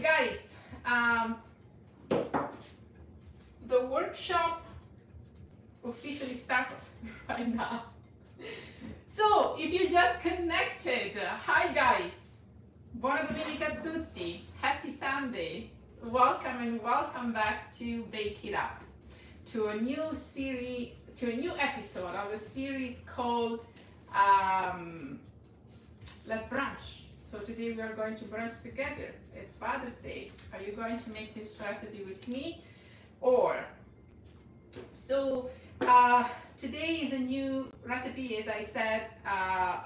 guys, the workshop officially starts right now. So if you just connected, hi guys, buona domenica a tutti, happy Sunday, welcome and welcome back to Bake It Up, to a new series, to a new episode of a series called Let's Brunch. So today we are going to brunch together. It's Father's Day. Are you going to make this recipe with me? Or so today is a new recipe, as I said,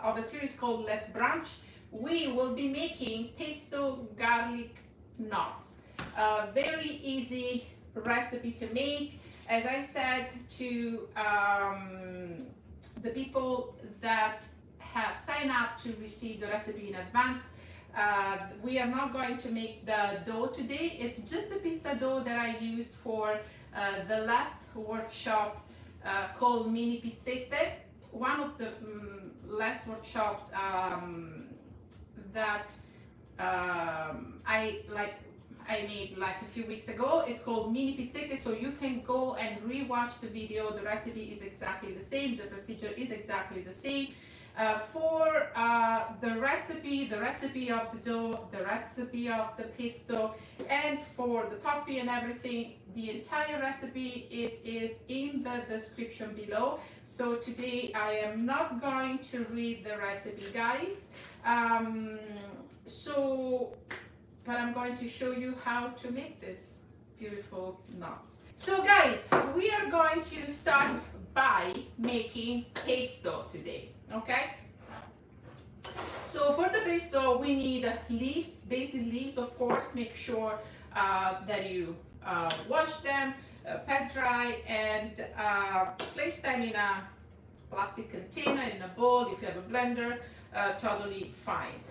of a series called Let's Brunch. We will be making pesto garlic knots. A very easy recipe to make. As I said to the people that have signed up to receive the recipe in advance, we are not going to make the dough today. It's just the pizza dough that I used for the last workshop called Mini Pizzette. One of the last workshops that I made like a few weeks ago. It's called Mini Pizzette, so you can go and re-watch the video. The recipe is exactly the same, the procedure is exactly the same. For the recipe of the dough, the recipe of the pesto, and for the topping and everything, the entire recipe, it is in the description below. So today I am not going to read the recipe, guys. But I'm going to show you how to make this beautiful knots. So guys, we are going to start by making pesto today, okay? So for the pesto, we need leaves, basil leaves, of course. Make sure that you wash them, pat dry, and place them in a plastic container, in a bowl. If you have a blender, totally fine.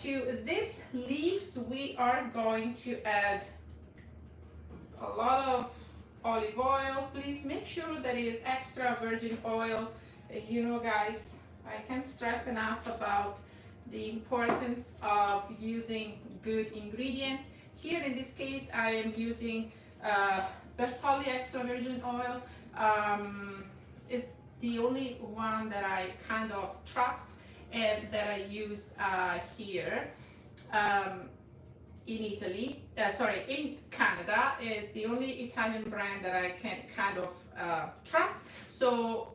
To these leaves, we are going to add a lot of olive oil. Please make sure that it is extra virgin oil. You know, guys, I can't stress enough about the importance of using good ingredients. Here in this case, I am using Bertolli extra virgin oil. It's the only one that I kind of trust and that I use here in Italy. In Canada is the only Italian brand that I can kind of trust. So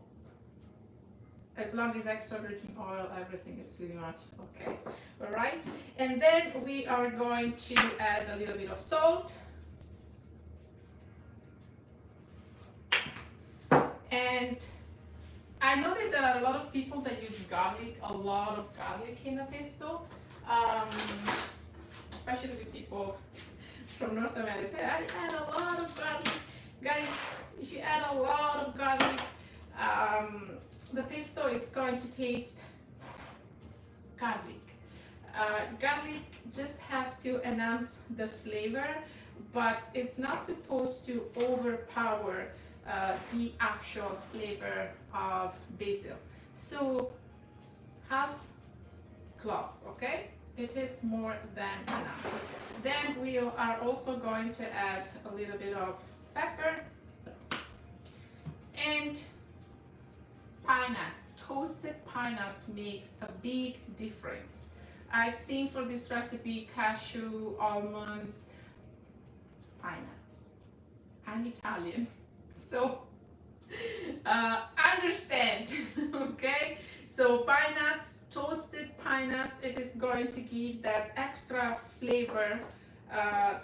as long as extra virgin oil, everything is pretty much okay. All right, and then we are going to add a little bit of salt. And I know that there are a lot of people that use garlic, a lot of garlic in a pesto, especially with people from North America. I add a lot of garlic. Guys, if you add a lot of garlic, the pesto is going to taste garlic. Garlic just has to enhance the flavor, but it's not supposed to overpower the actual flavor of basil. So half clove, okay? It is more than enough. Then we are also going to add a little bit of pepper and pine nuts. Toasted pine nuts makes a big difference. I've seen for this recipe cashew, almonds, pine nuts. I'm Italian, so understand, okay? So pine nuts, toasted pine nuts, it is going to give that extra flavor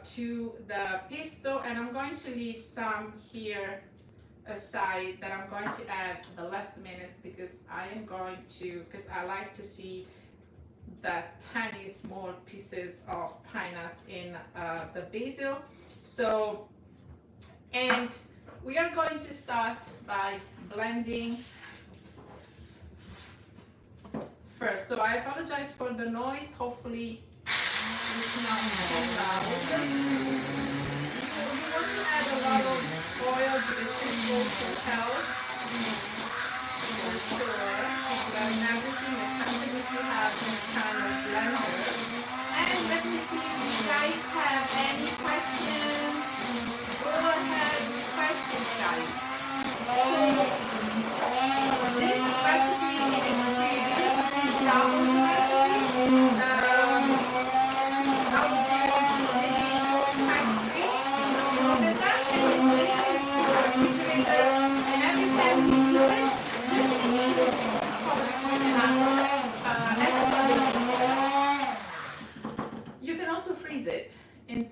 to the pesto, and I'm going to leave some here aside that I'm going to add the last minutes because I like to see the tiny small pieces of pine nuts in the basil. So, and we are going to start by blending first. So I apologize for the noise. Hopefully it's not too loud. You want to add a lot of oil because it also helps for sure. But everything, especially if you have this kind of blender. And let me see if you guys have also freeze it in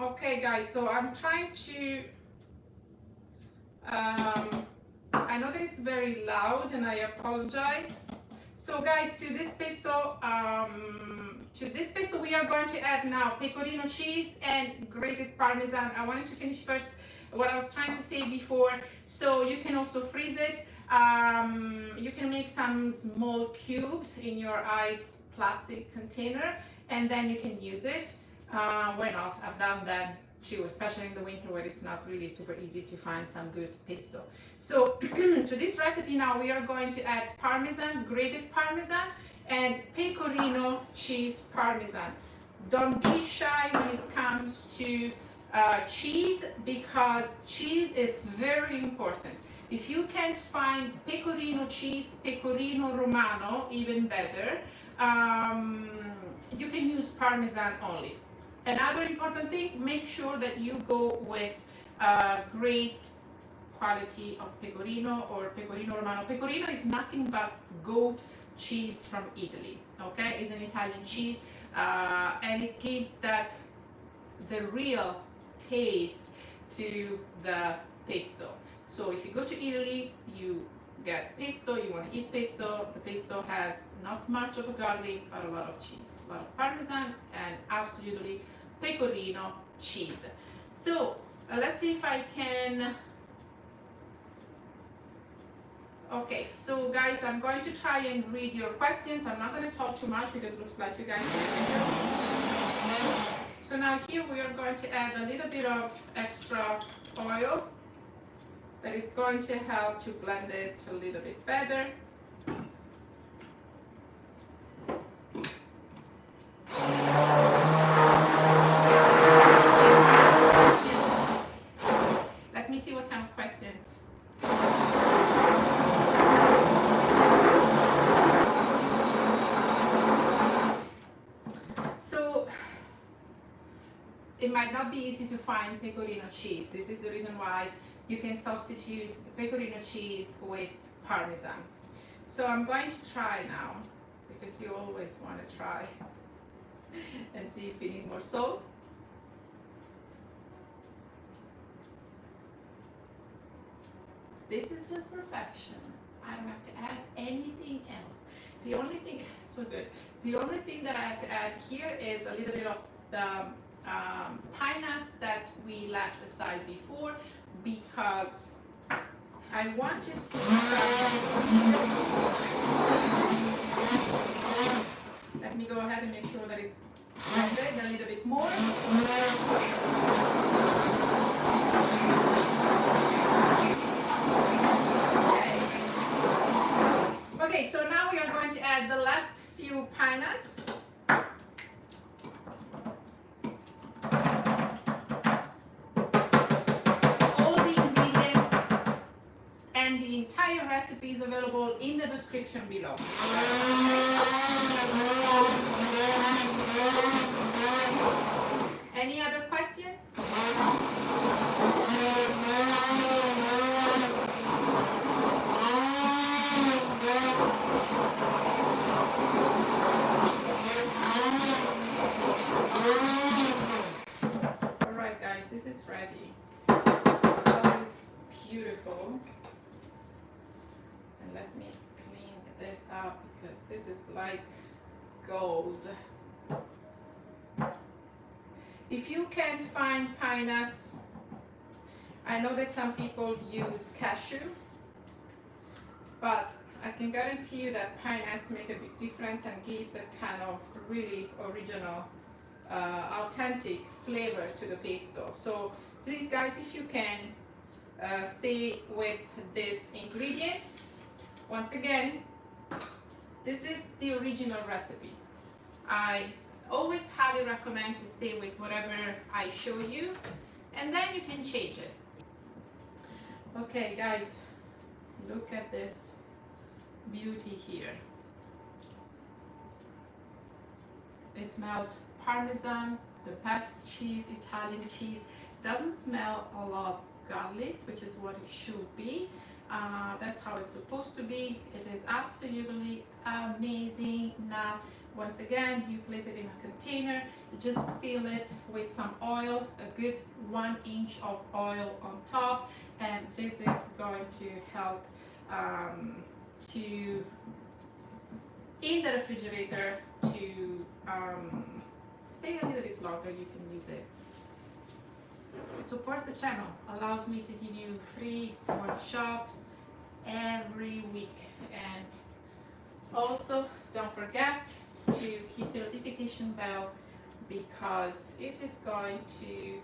okay guys, so I'm trying to I know that it's very loud and I apologize. So guys, to this pesto we are going to add now pecorino cheese and grated parmesan. I wanted to finish first what I was trying to say before. So you can also freeze it. You can make some small cubes in your ice plastic container and then you can use it. Why not? I've done that too, especially in the winter where it's not really super easy to find some good pesto. So to this recipe now we are going to add parmesan, grated parmesan and pecorino cheese parmesan. Don't be shy when it comes to cheese, because cheese is very important. If you can't find pecorino cheese, pecorino romano, even better, you can use parmesan only. Another important thing, make sure that you go with great quality of pecorino or pecorino romano. Pecorino is nothing but goat cheese from Italy, okay? It's an Italian cheese and it gives that the real taste to the pesto. So if you go to Italy, you get pesto, you want to eat pesto. The pesto has not much of a garlic, but a lot of cheese, a lot of parmesan, and absolutely pecorino cheese. So let's see if I can. Okay, so guys, I'm going to try and read your questions. I'm not going to talk too much because it looks like you guys are. So now here we are going to add a little bit of extra oil that is going to help to blend it a little bit better. Let me see what kind of questions. So it might not be easy to find pecorino cheese. This is the reason why you can substitute the pecorino cheese with parmesan. So I'm going to try now, because you always want to try and see if you need more salt. This is just perfection. I don't have to add anything else. The only thing, so good. The only thing that I have to add here is a little bit of the pine nuts that we left aside before, because I want to see Let me go ahead and make sure that it's blended a little bit more. Okay, so now we are going to add the last few pine nuts. And the entire recipe is available in the description below. Any other questions? All right, guys, this is ready. That is beautiful. And let me clean this up, because this is like gold. If you can't find pine nuts, I know that some people use cashew, but I can guarantee you that pine nuts make a big difference and gives that kind of really original, authentic flavor to the pesto. So please guys, if you can, stay with these ingredients. Once again, this is the original recipe. I always highly recommend to stay with whatever I show you, and then you can change it. Okay guys, look at this beauty here. It smells parmesan, the best cheese, Italian cheese. Doesn't smell a lot garlic, which is what it should be. That's how it's supposed to be. It is absolutely amazing. Now, once again, you place it in a container, just fill it with some oil, a good 1 inch of oil on top, and this is going to help to in the refrigerator to stay a little bit longer. You can use it. It supports the channel, allows me to give you free workshops every week, and also don't forget to hit the notification bell because it is going to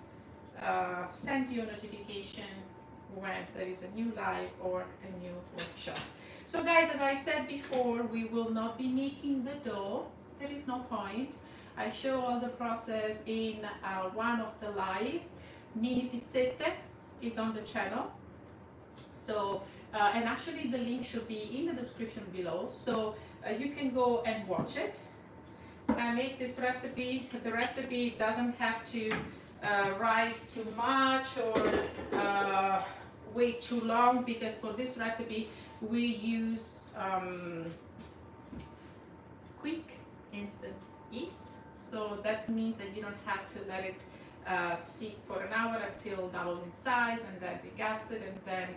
send you a notification when there is a new live or a new workshop. So guys, as I said before, we will not be making the dough. There is no point. I show all the process in one of the lives. Mini Pizzette is on the channel. So, and actually the link should be in the description below. So you can go and watch it. I make this recipe. The recipe doesn't have to rise too much or wait too long, because for this recipe we use quick instant yeast. So that means that you don't have to let it sit for an hour until double in size, and then degas it, and then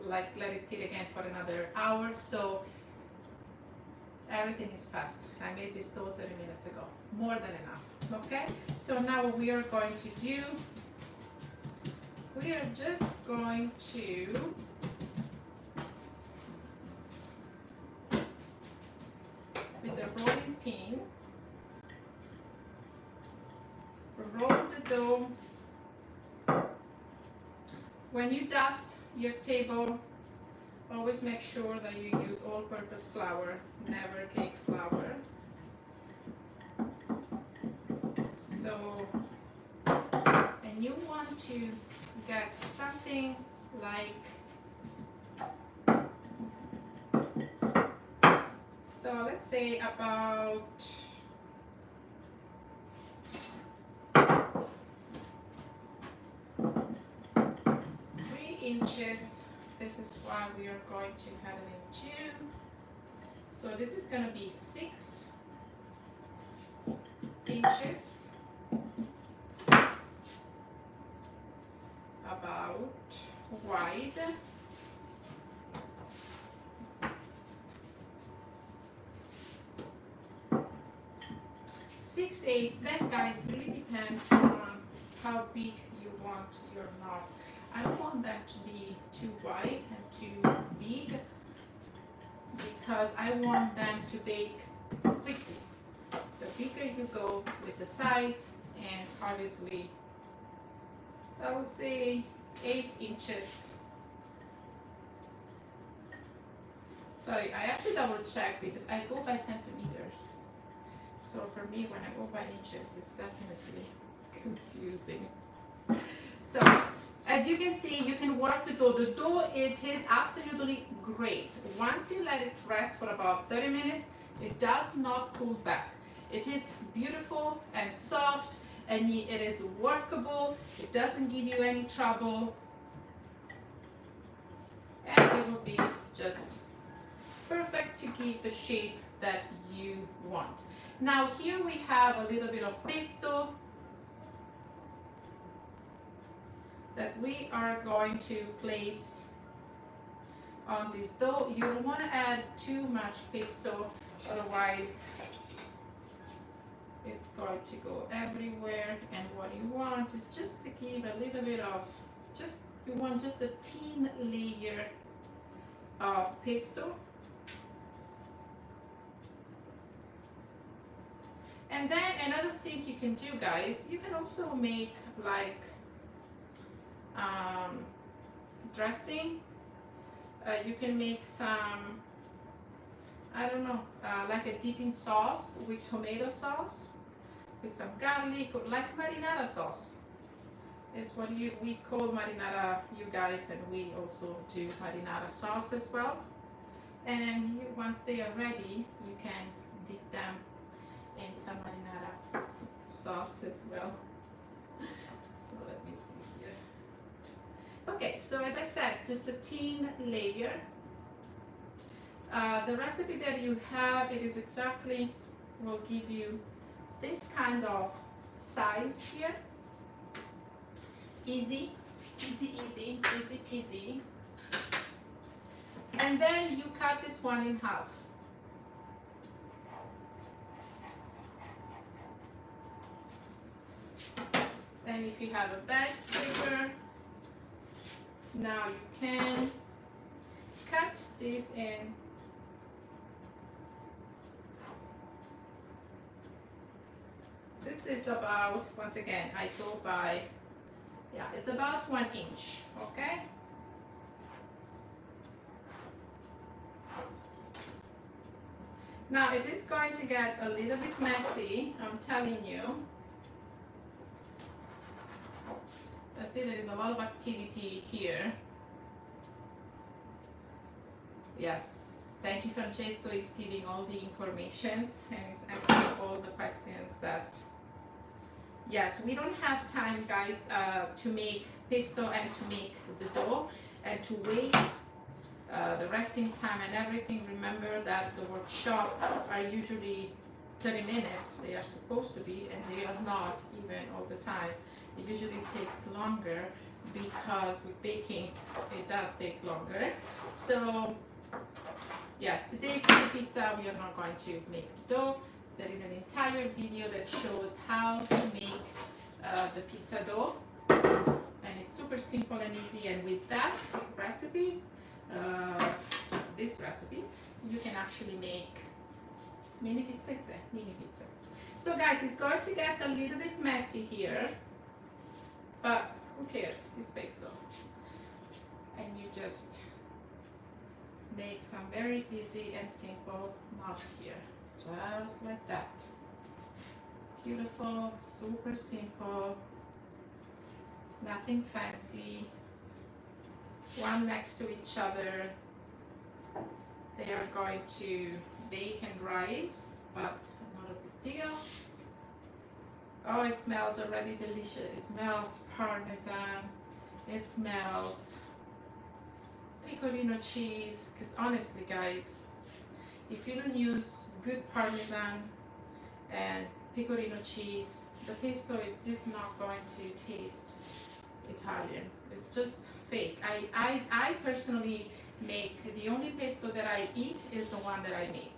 let it sit again for another hour. So everything is fast. I made this dough 30 minutes ago, more than enough. Okay, so now what we are going to do, we are just going to with the rolling pin roll the dough. When you dust your table, always make sure that you use all-purpose flour, never cake flour. So, and you want to get something like, so let's say about 3 inches. This is why we are going to cut it in 2. So this is going to be 6 inches, about wide. Six, 8. Then guys, really depends on how big you want your knots. I don't want them to be too wide and too big, because I want them to bake quickly. The bigger you go with the size, and obviously, so I would say 8 inches. Sorry, I have to double check because I go by centimeters. So for me, when I go by inches, it's definitely confusing. So as you can see, you can work the dough. The dough, it is absolutely great. Once you let it rest for about 30 minutes, it does not pull back. It is beautiful and soft, and it is workable. It doesn't give you any trouble, and it will be just perfect to give the shape that you want. Now here we have a little bit of pesto that we are going to place on this dough. You don't want to add too much pesto, otherwise it's going to go everywhere. And what you want is just to give a little bit of, you want just a thin layer of pesto. And then another thing you can do, guys, you can also make like dressing. You can make some, I don't know, like a dipping sauce with tomato sauce, with some garlic, or like marinara sauce. It's what we call marinara, you guys, and we also do marinara sauce as well. And once they are ready, you can dip them in some marinara sauce as well. So let me see here. Okay, so as I said, just a thin layer. The recipe that you have, it is exactly, will give you this kind of size here. Easy, easy, easy, easy peasy. And then you cut this one in half. And if you have a bag scraper, now you can cut this in this is about, once again, I go by, yeah, it's about 1 inch, okay? Now it is going to get a little bit messy, I'm telling you. I see there is a lot of activity here. Yes, thank you, Francesco is giving all the information and is answering all the questions that, yes, we don't have time, guys, to make pesto and to make the dough and to wait the resting time and everything. Remember that the workshop are usually 30 minutes, they are supposed to be, and they are not even all the time. It usually takes longer because with baking it does take longer. So yes, today for the pizza we are not going to make the dough. There is an entire video that shows how to make the pizza dough, and it's super simple and easy. And with that recipe, this recipe, you can actually make mini pizzette, mini pizza. So guys, it's going to get a little bit messy here, but who cares? It's pesto, and you just make some very easy and simple knots here. Just like that. Beautiful, super simple, nothing fancy. One next to each other. They are going to bake and rise, but not a big deal. Oh, it smells already delicious. It smells Parmesan. It smells pecorino cheese. Because honestly, guys, if you don't use good Parmesan and pecorino cheese, the pesto it is not going to taste Italian. It's just fake. I personally make, the only pesto that I eat is the one that I make.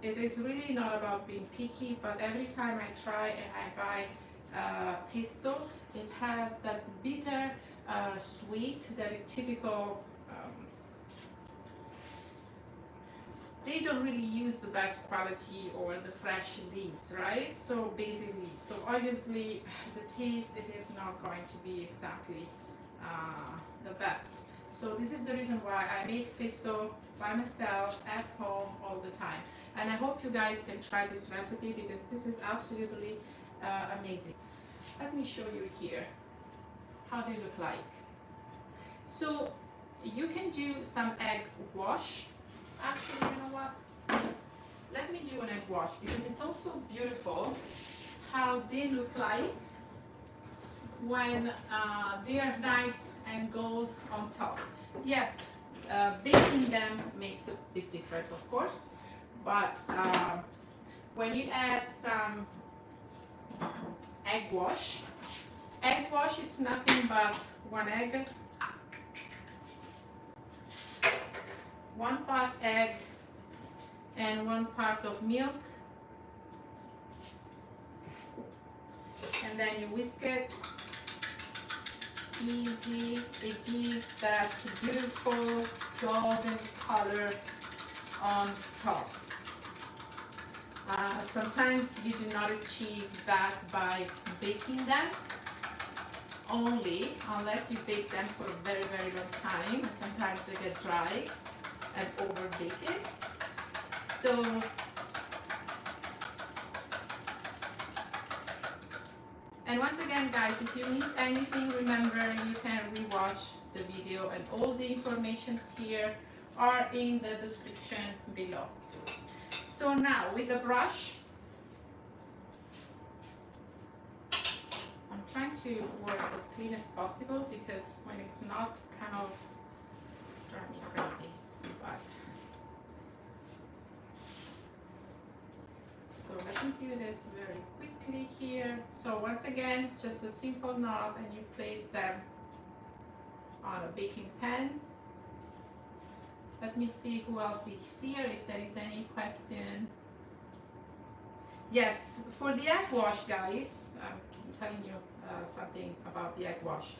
It is really not about being picky, but every time I try and I buy pesto, it has that bitter sweet that is typical. They don't really use the best quality or the fresh leaves, right? So basically, so obviously the taste, it is not going to be exactly the best. So this is the reason why I make pesto by myself at home all the time. And I hope you guys can try this recipe because this is absolutely amazing. Let me show you here how they look like. So you can do some egg wash. Actually, you know what? Let me do an egg wash because it's also beautiful how they look like when they are nice and gold on top. Yes, baking them makes a big difference, of course, but when you add some egg wash, it's nothing but 1 egg, 1 part egg, and 1 part of milk, and then you whisk it. Easy, it gives that beautiful golden color on top. Sometimes you do not achieve that by baking them only, unless you bake them for a very, very long time, and sometimes they get dry and over baked. So and once again, guys, if you missed anything, remember you can rewatch the video, and all the informations here are in the description below. So now with the brush, I'm trying to work as clean as possible because when it's not, kind of drive me crazy. But so let me do this very quickly here. So once again, just a simple knot, and you place them on a baking pan. Let me see who else is here, if there is any question. Yes, for the egg wash, guys, I'm telling you something about the egg wash.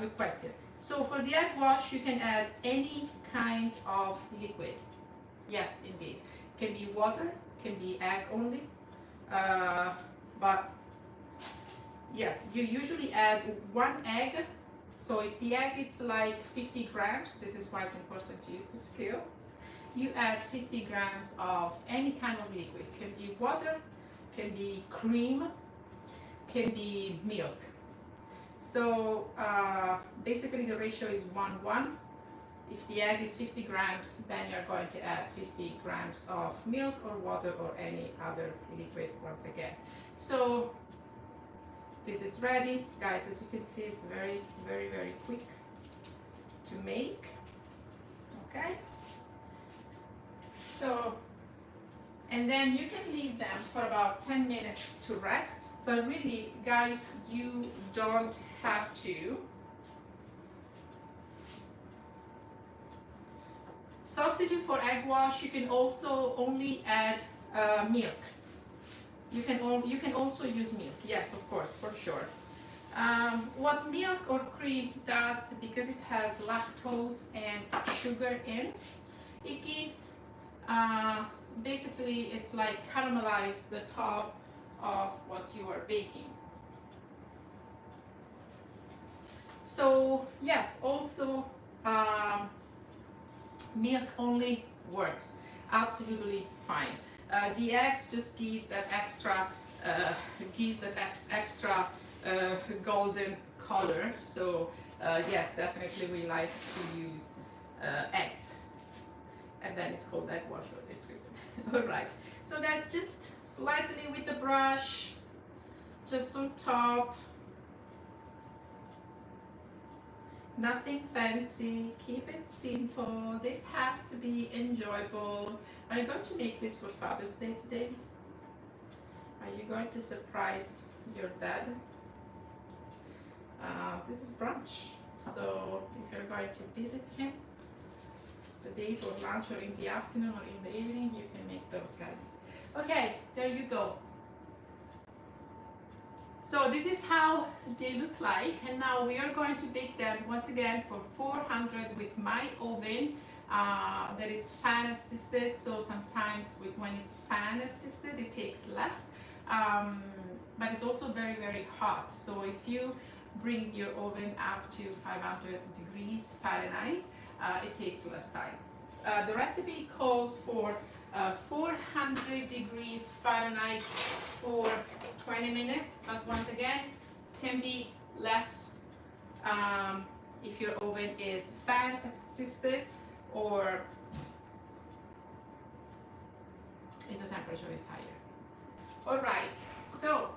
Good question. So for the egg wash, you can add any kind of liquid. Yes, indeed. Can be water, can be egg only. But yes, you usually add 1 egg. So if the egg is like 50 grams, this is why it's important to use the scale. You add 50 grams of any kind of liquid. Can be water, can be cream, can be milk. So basically the ratio is 1:1. If the egg is 50 grams, then you're going to add 50 grams of milk or water or any other liquid once again. So this is ready. Guys, as you can see, it's very, very, very quick to make. Okay. So, and then you can leave them for about 10 minutes to rest. But really, guys, you don't have to. Substitute for egg wash, you can also only add milk. You can also use milk, yes, of course, for sure. What milk or cream does, because it has lactose and sugar in, it gives, basically it's like caramelize the top of what you are baking. So yes, also milk only works absolutely fine. The eggs just give that extra, golden color. So yes, definitely we like to use eggs, and then it's called egg wash for this reason. All right. So guys, just slightly with the brush, just on top. Nothing fancy, keep it simple. This has to be enjoyable. Are you going to make this for Father's Day today? Are you going to surprise your dad? This is brunch. So if you're going to visit him today for lunch or in the afternoon or in the evening, you can make those, guys. Okay, there you go. So this is how they look like, and now we are going to bake them once again for 400 with my oven that is fan assisted. So sometimes when it's fan assisted it takes less, but it's also very, very hot. So if you bring your oven up to 500 degrees Fahrenheit, it takes less time. The recipe calls for 400 degrees Fahrenheit for 20 minutes, but once again can be less if your oven is fan assisted or if the temperature is higher. All right, so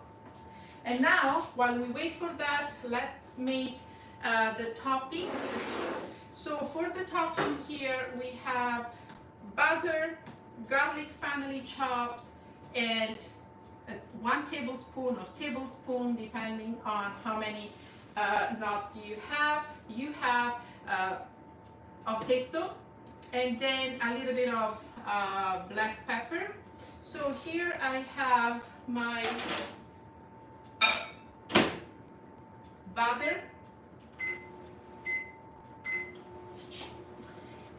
and now while we wait for that, let's make the topping. So for the topping here we have butter, garlic finely chopped, and 1 tablespoon or tablespoon depending on how many knots you have. You have of pesto, and then a little bit of black pepper. So here I have my butter,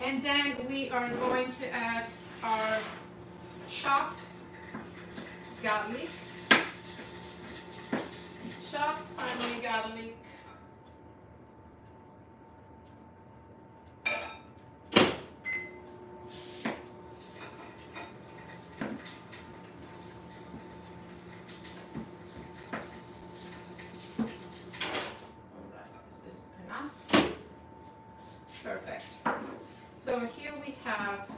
and then we are going to add our chopped garlic, chopped finely garlic, perfect. So here we have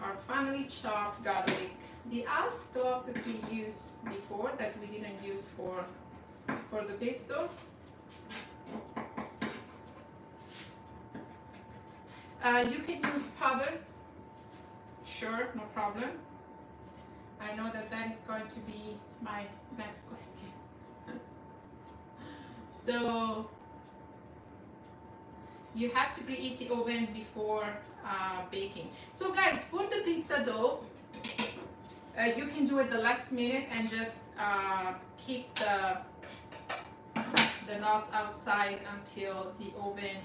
our finely chopped garlic, the half cloves that we used before that we didn't use for for the pesto. You can use powder, sure, no problem. I know that that is going to be my next question. So you have to preheat the oven before baking. So guys, for the pizza dough, you can do it the last minute and just keep the knots outside until the oven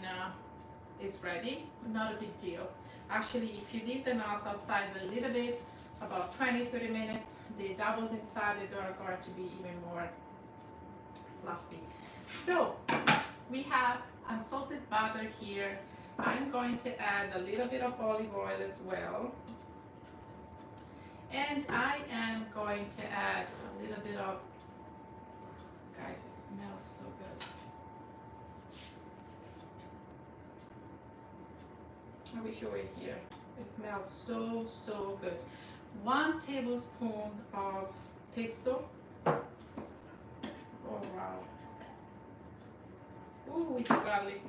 is ready. Not a big deal. Actually, if you leave the knots outside a little bit, about 20-30 minutes, the doubles inside the dough are going to be even more fluffy. So we have unsalted butter here. I'm going to add a little bit of olive oil as well. And I am going to add a little bit of, guys, it smells so good. I wish you were here. It smells so, so good. 1 tablespoon of pesto. Oh wow. Ooh, with the garlic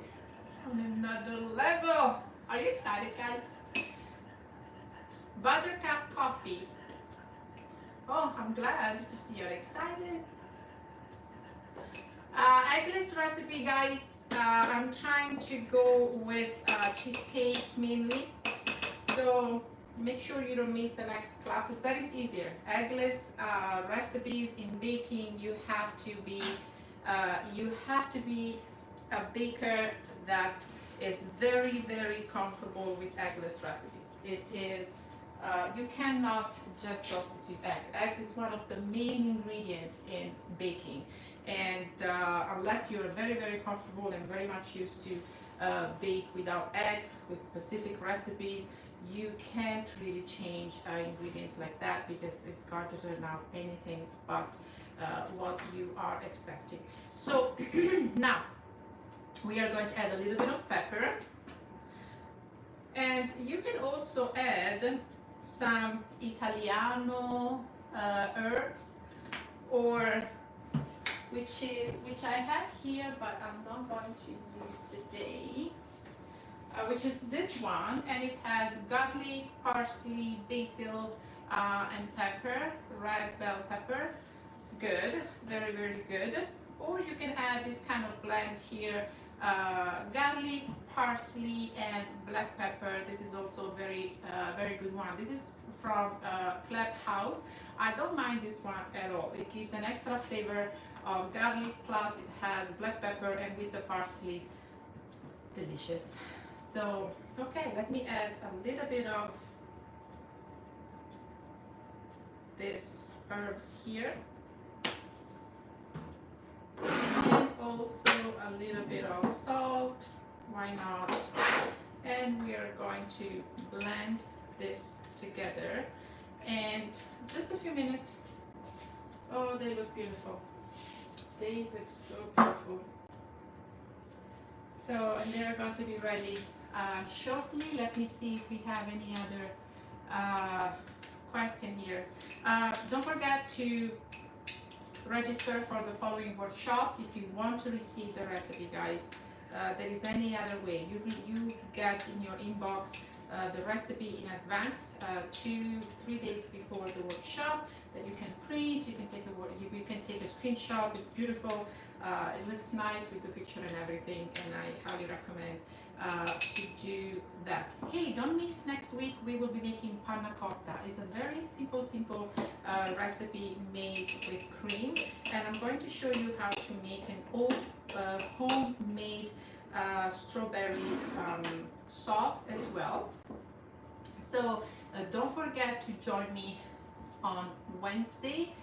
on another level. Are you excited, guys? Buttercup coffee. Oh, I'm glad to see you're excited. Eggless recipe, guys. I'm trying to go with cheesecakes mainly. So make sure you don't miss the next classes. That is easier. Eggless recipes in baking, you have to be a baker that is very, very comfortable with eggless recipes. It is, you cannot just substitute eggs. Eggs is one of the main ingredients in baking. And unless you're very, very comfortable and very much used to bake without eggs, with specific recipes, you can't really change ingredients like that because it's going to turn out anything but what you are expecting. So now we are going to add a little bit of pepper, and you can also add some Italiano herbs, or which I have here, but I'm not going to use today. Which is this one, and it has garlic, parsley, basil, and pepper, red bell pepper. Good, very, very good. Or you can add this kind of blend here, garlic, parsley, and black pepper. This is also very, very good one. This is from Clubhouse. I don't mind this one at all. It gives an extra flavor of garlic, plus it has black pepper, and with the parsley, delicious. So, okay, let me add a little bit of this herbs here. And also a little bit of salt, why not? And we are going to blend this together. And just a few minutes. Oh, they look beautiful. They look so beautiful. So, and they're going to be ready shortly. Let me see if we have any other question here. Don't forget to register for the following workshops if you want to receive the recipe, guys. There is any other way. You get in your inbox the recipe in advance, 2-3 days before the workshop, that you can print. You can take a screenshot. It's beautiful. It looks nice with the picture and everything, and I highly recommend to do that. Hey, don't miss next week. We will be making Panna Cotta. It's a very simple recipe made with cream, and I'm going to show you how to make an homemade strawberry sauce as well. So don't forget to join me on Wednesday.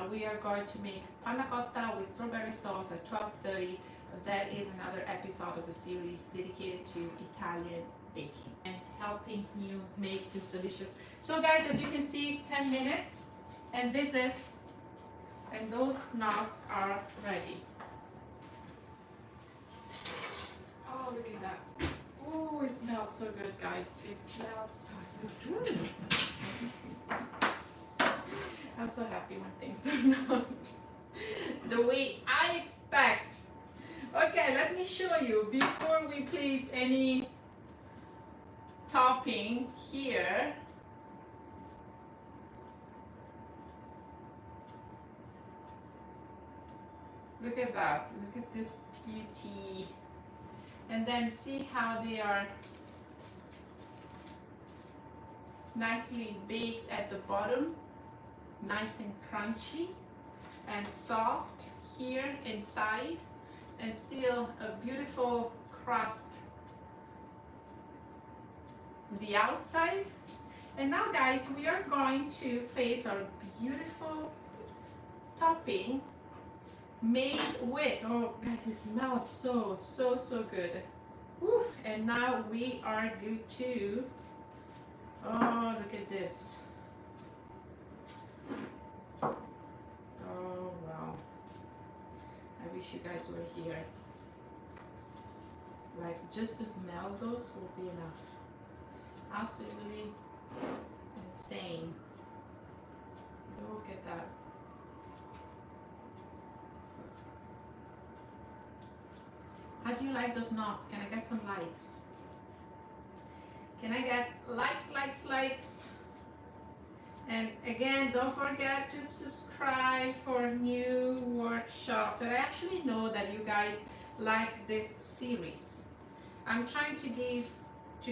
We are going to make Panna Cotta with strawberry sauce at 12:30. That is another episode of the series dedicated to Italian baking and helping you make this delicious. So guys, as you can see, 10 minutes, and those knots are ready. Oh, look at that. Oh, it smells so good, guys. It smells so good. I'm so happy when things are not the way I expect. Okay, let me show you before we place any topping here. Look at that, look at this beauty. And then see how they are nicely baked at the bottom, nice and crunchy and soft here inside, and still a beautiful crust on the outside. And now guys, we are going to place our beautiful topping made with, oh guys, it smells so good. Woo. And now we are good to, oh look at this. Oh wow, I wish you guys were here. Like just to smell those will be enough. Absolutely insane. Look at that. How do you like those knots? Can I get some likes? Can I get likes? And again, don't forget to subscribe for new workshops. And I actually know that you guys like this series. I'm trying to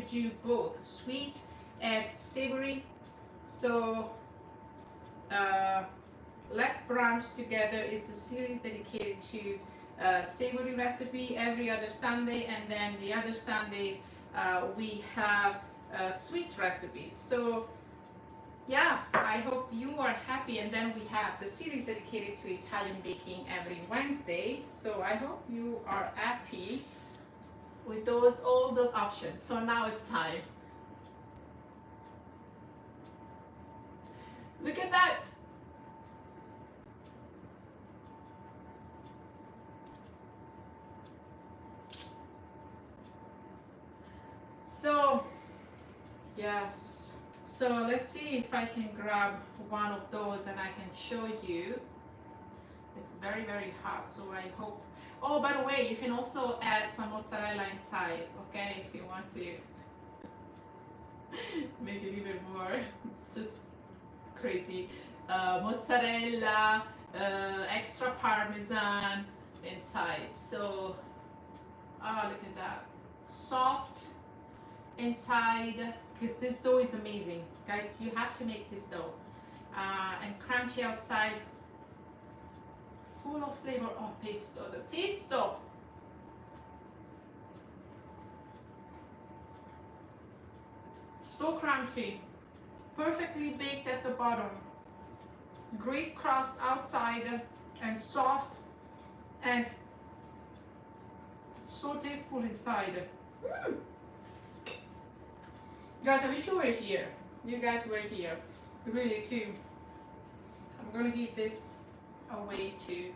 do both sweet and savory. So Let's Brunch Together is the series dedicated to savory recipe every other Sunday, and then the other Sundays we have sweet recipes. So yeah, I hope you are happy. And then we have the series dedicated to Italian baking every Wednesday. So I hope you are happy with all those options. So now it's time. Look at that. So yes, so let's see if I can grab one of those and I can show you. It's very hot, so I hope. Oh, by the way, you can also add some mozzarella inside, okay, if you want to make it even more just crazy. Mozzarella, extra parmesan inside. So oh, look at that, soft inside, because this dough is amazing, guys. You have to make this dough, and crunchy outside, full of flavor. Oh, pesto, the pesto. So crunchy, perfectly baked at the bottom, great crust outside, and soft and so tasteful inside. Guys, I wish you were here. You guys were here, really too. I'm gonna give this away to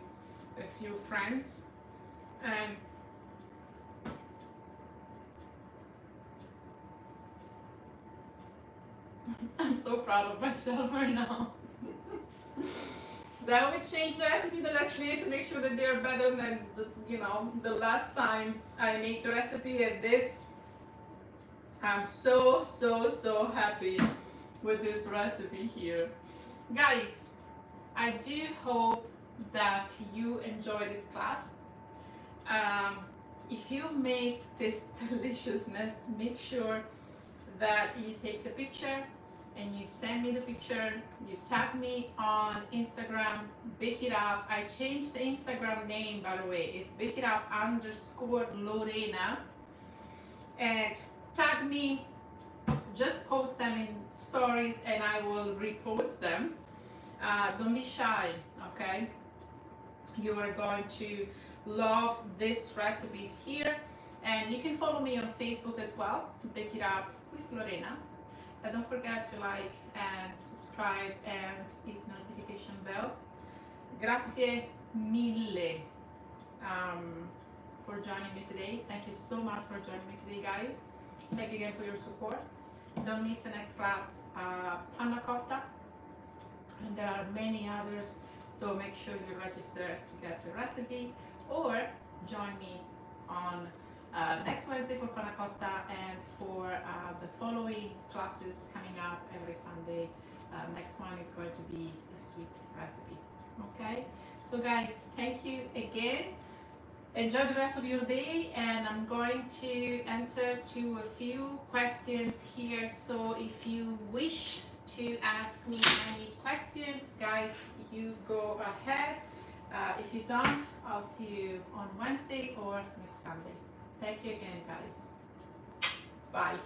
a few friends, and I'm so proud of myself right now. I always change the recipe the last minute to make sure that they're better than the last time I make the recipe. And this, I'm so happy with this recipe here. Guys, I do hope that you enjoy this class. If you make this deliciousness, make sure that you take the picture and you send me the picture. You tag me on Instagram, Bake It Up. I changed the Instagram name, by the way. It's BakeItUp_Lorena. And tag me, just post them in stories and I will repost them. Don't be shy, okay? You are going to love these recipes here. And you can follow me on Facebook as well, Bake It Up with Lorena. And don't forget to like and subscribe and hit notification bell. Grazie mille for joining me today. Thank you so much for joining me today, guys. Thank you again for your support. Don't miss the next class, Panna Cotta. And there are many others So make sure you register to get the recipe, or join me on next Wednesday for Panna Cotta, and for the following classes coming up every Sunday. Next one is going to be a sweet recipe. Okay, so guys, thank you again. Enjoy the rest of your day, and I'm going to answer to a few questions here. So if you wish to ask me any question, guys, you go ahead. If you don't, I'll see you on Wednesday or next Sunday. Thank you again, guys. Bye.